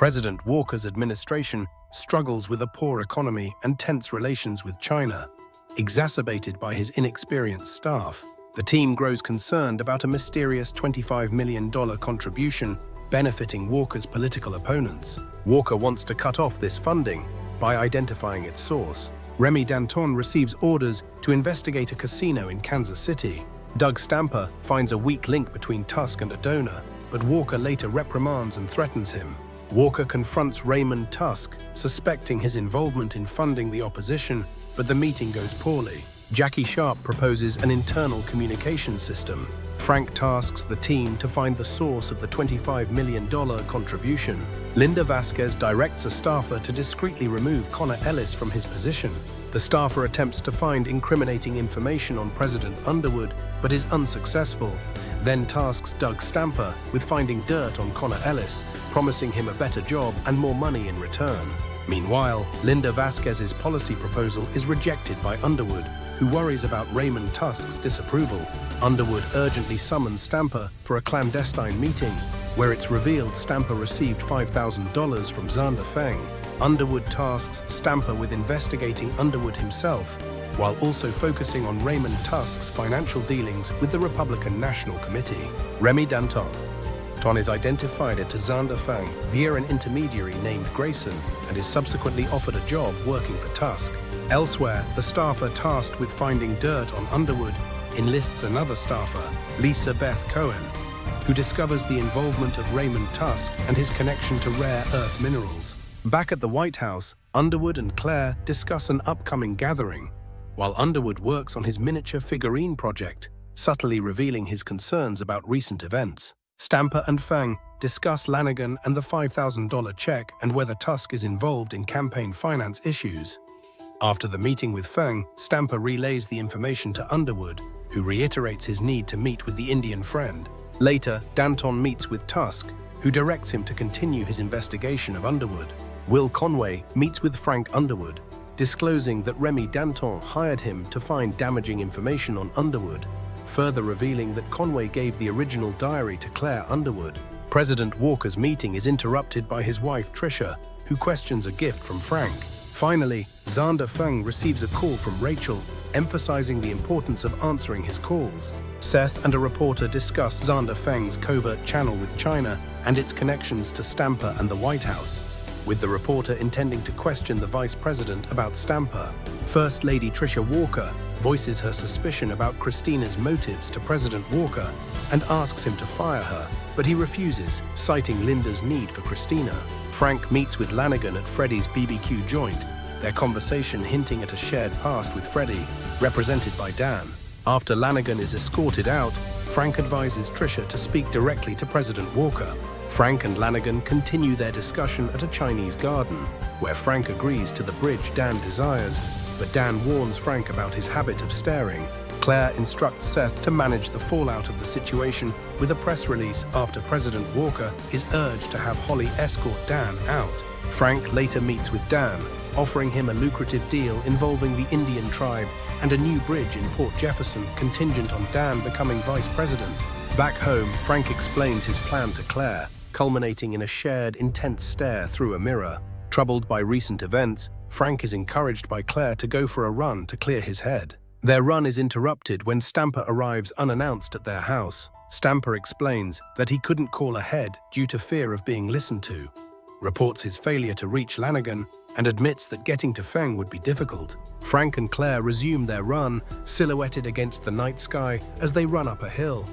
President Walker's administration struggles with a poor economy and tense relations with China, exacerbated by his inexperienced staff. The team grows concerned about a mysterious $25 million contribution benefiting Walker's political opponents. Walker wants to cut off this funding by identifying its source. Remy Danton receives orders to investigate a casino in Kansas City. Doug Stamper finds a weak link between Tusk and a donor, but Walker later reprimands and threatens him. Walker confronts Raymond Tusk, suspecting his involvement in funding the opposition, but the meeting goes poorly. Jackie Sharp proposes an internal communication system. Frank tasks the team to find the source of the $25 million contribution. Linda Vasquez directs a staffer to discreetly remove Connor Ellis from his position. The staffer attempts to find incriminating information on President Underwood, but is unsuccessful, then tasks Doug Stamper with finding dirt on Connor Ellis, promising him a better job and more money in return. Meanwhile, Linda Vasquez's policy proposal is rejected by Underwood, who worries about Raymond Tusk's disapproval. Underwood urgently summons Stamper for a clandestine meeting, where it's revealed Stamper received $5,000 from Zander Feng. Underwood tasks Stamper with investigating Underwood himself, while also focusing on Raymond Tusk's financial dealings with the Republican National Committee. Remy Danton is identified to Zander Feng via an intermediary named Grayson and is subsequently offered a job working for Tusk. Elsewhere, the staffer tasked with finding dirt on Underwood enlists another staffer, Lisa Beth Cohen, who discovers the involvement of Raymond Tusk and his connection to rare earth minerals. Back at the White House, Underwood and Claire discuss an upcoming gathering, while Underwood works on his miniature figurine project, subtly revealing his concerns about recent events. Stamper and Feng discuss Lanigan and the $5,000 check and whether Tusk is involved in campaign finance issues. After the meeting with Feng, Stamper relays the information to Underwood, who reiterates his need to meet with the Indian friend. Later, Danton meets with Tusk, who directs him to continue his investigation of Underwood. Will Conway meets with Frank Underwood, disclosing that Remy Danton hired him to find damaging information on Underwood, further revealing that Conway gave the original diary to Claire Underwood. President Walker's meeting is interrupted by his wife Tricia, who questions a gift from Frank. Finally, Zander Feng receives a call from Rachel, emphasizing the importance of answering his calls. Seth and a reporter discuss Zander Feng's covert channel with China and its connections to Stamper and the White House, with the reporter intending to question the vice president about Stamper. First Lady Tricia Walker voices her suspicion about Christina's motives to President Walker and asks him to fire her, but he refuses, citing Linda's need for Christina. Frank meets with Lanigan at Freddie's BBQ joint, their conversation hinting at a shared past with Freddie, represented by Dan. After Lanigan is escorted out, Frank advises Tricia to speak directly to President Walker. Frank and Lanigan continue their discussion at a Chinese garden, where Frank agrees to the bridge Dan desires, but Dan warns Frank about his habit of staring. Claire instructs Seth to manage the fallout of the situation with a press release after President Walker is urged to have Holly escort Dan out. Frank later meets with Dan, offering him a lucrative deal involving the Indian tribe and a new bridge in Port Jefferson contingent on Dan becoming vice president. Back home, Frank explains his plan to Claire, culminating in a shared, intense stare through a mirror. Troubled by recent events, Frank is encouraged by Claire to go for a run to clear his head. Their run is interrupted when Stamper arrives unannounced at their house. Stamper explains that he couldn't call ahead due to fear of being listened to, reports his failure to reach Lanigan, and admits that getting to Feng would be difficult. Frank and Claire resume their run, silhouetted against the night sky as they run up a hill.